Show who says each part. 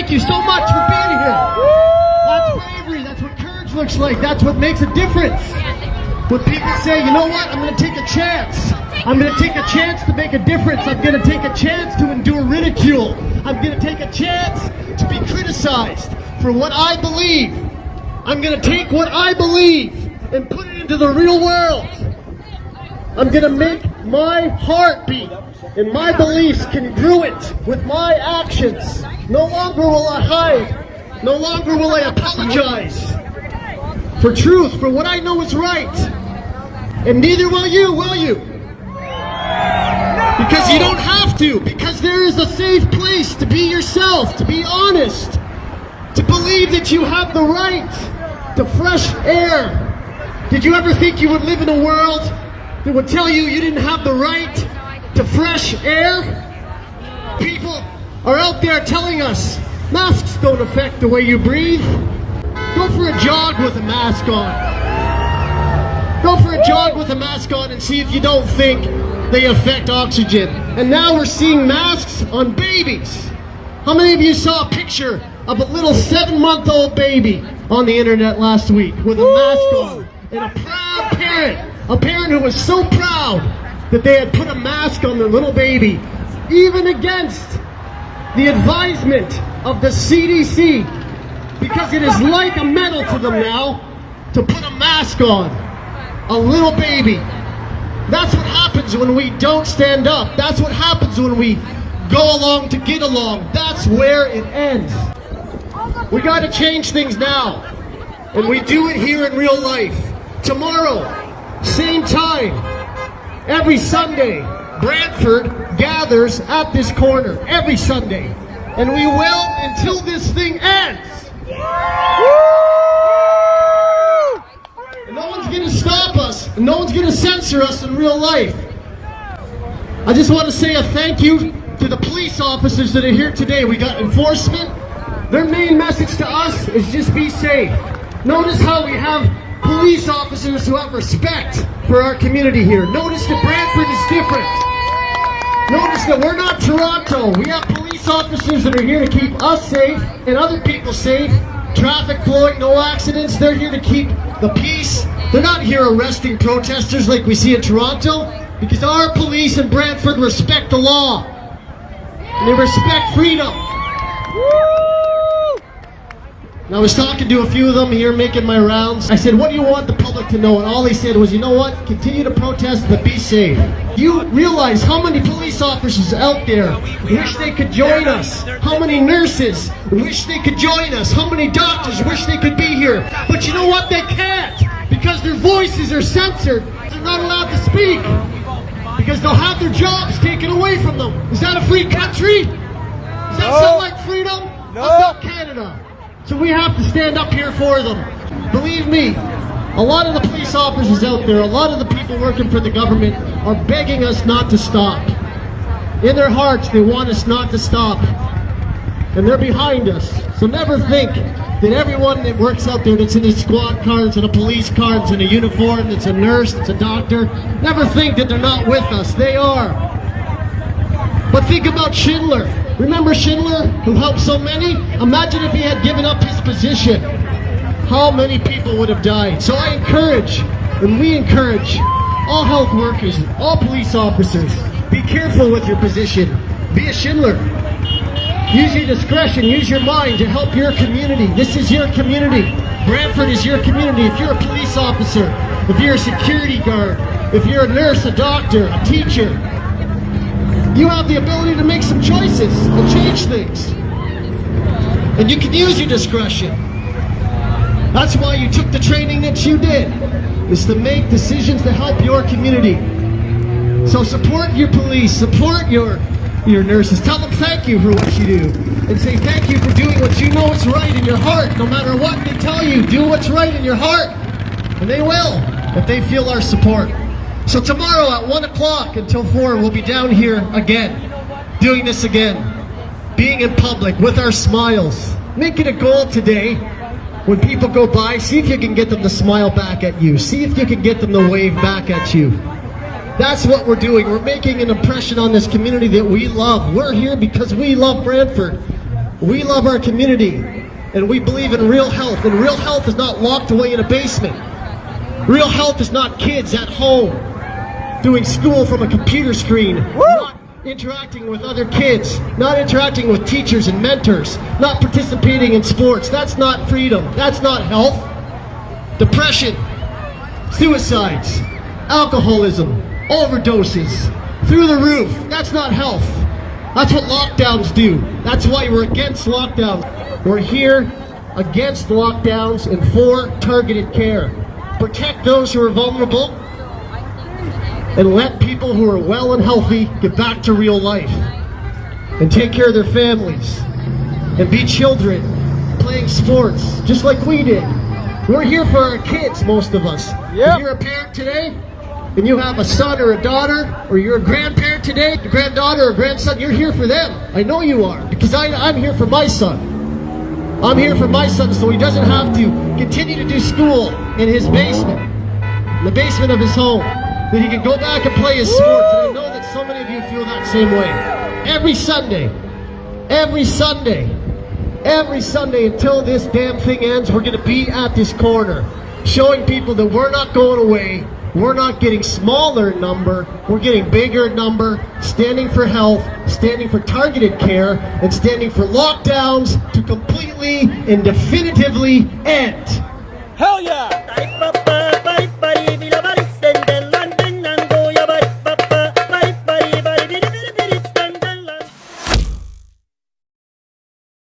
Speaker 1: thank you so much for being here. That's bravery. That's what courage looks like. That's what makes a difference. When people say, you know what, I'm going to take a chance. I'm going to take a chance to make a difference. I'm going to take a chance to endure ridicule. I'm going to take a chance to be criticized for what I believe. I'm going to take what I believe and put it into the real world. I'm going to make my heartbeat and my beliefs congruent with my actions. No longer will I hide. No longer will I apologize for truth, for what I know is right. And neither will you, will you? Because you don't have to. Because there is a safe place to be yourself, to be honest, to believe that you have the right to fresh air. Did you ever think you would live in a world that would tell you you didn't have the right to fresh air? People are out there telling us masks don't affect the way you breathe. Go for a jog with a mask on. Go for a jog with a mask on and see if you don't think they affect oxygen. And now we're seeing masks on babies. How many of you saw a picture of a little 7-month-old baby on the internet last week with a mask on? And a proud parent, a parent who was so proud that they had put a mask on their little baby, even against the advisement of the CDC, because it is like a medal to them now to put a mask on a little baby. That's what happens when we don't stand up. That's what happens when we go along to get along. That's where it ends. We got to change things now, and we do it here in real life. Tomorrow, same time, every Sunday, Brantford gathers at this corner every Sunday, and we will until this thing ends. And no one's going to stop us, and no one's going to censor us in real life. I just want to say a thank you to the police officers that are here today. We got enforcement. Their main message to us is just be safe. Notice how we have police officers who have respect for our community here. Notice that Brantford is different. Notice that we're not Toronto. We have police officers that are here to keep us safe and other people safe. Traffic flowing, no accidents. They're here to keep the peace. They're not here arresting protesters like we see in Toronto, because our police in Brantford respect the law. And they respect freedom. And I was talking to a few of them here making my rounds. I said, what do you want the public to know? And all they said was, you know what? Continue to protest, but be safe. You realize how many police officers out there wish they could join us? How many nurses wish they could join us? How many doctors wish they could be here? But you know what? They can't, because their voices are censored. They're not allowed to speak, because they'll have their jobs taken away from them. Is that a free country? Does that sound like freedom?
Speaker 2: No.
Speaker 1: That's not Canada. So we have to stand up here for them. Believe me, a lot of the police officers out there, a lot of the people working for the government are begging us not to stop. In their hearts, they want us not to stop. And they're behind us. So never think that everyone that works out there that's in a squad car, that's in a police car, that's in a uniform, that's a nurse, that's a doctor, never think that they're not with us. They are. But think about Schindler. Remember Schindler, who helped so many? Imagine if he had given up his position. How many people would have died? So I encourage, and we encourage, all health workers, all police officers, be careful with your position. Be a Schindler. Use your discretion, use your mind to help your community. This is your community. Brantford is your community. If you're a police officer, if you're a security guard, if you're a nurse, a doctor, a teacher, you have the ability to make some choices and change things. And you can use your discretion. That's why you took the training that you did, is to make decisions to help your community. So support your police, support your nurses. Tell them thank you for what you do. And say thank you for doing what you know is right in your heart. No matter what they tell you, do what's right in your heart. And they will, if they feel our support. So tomorrow at 1 o'clock until 4, we'll be down here again, doing this again, being in public with our smiles. Make it a goal today, when people go by, see if you can get them to smile back at you. See if you can get them to wave back at you. That's what we're doing. We're making an impression on this community that we love. We're here because we love Brantford. We love our community, and we believe in real health, and real health is not locked away in a basement. Real health is not kids at home doing school from a computer screen, not interacting with other kids, not interacting with teachers and mentors, not participating in sports. That's not freedom. That's not health. Depression, suicides, alcoholism, overdoses, through the roof. That's not health. That's what lockdowns do. That's why we're against lockdowns. We're here against lockdowns and for targeted care. Protect those who are vulnerable and let people who are well and healthy get back to real life and take care of their families and be children playing sports just like we did. We're here for our kids, most of us. If you're a parent today and you have a son or a daughter, or you're a grandparent today, a granddaughter or grandson, you're here for them. I know you are, because I'm here for my son. I'm here for my son so he doesn't have to continue to do school in his basement, in the basement of his home, that he can go back and play his sports. And I know that so many of you feel that same way. Every Sunday until this damn thing ends, we're going to be at this corner, showing people that we're not going away. We're not getting smaller in number, we're getting bigger in number, standing for health, standing for targeted care, and standing for lockdowns to completely and definitively end.
Speaker 2: Hell yeah!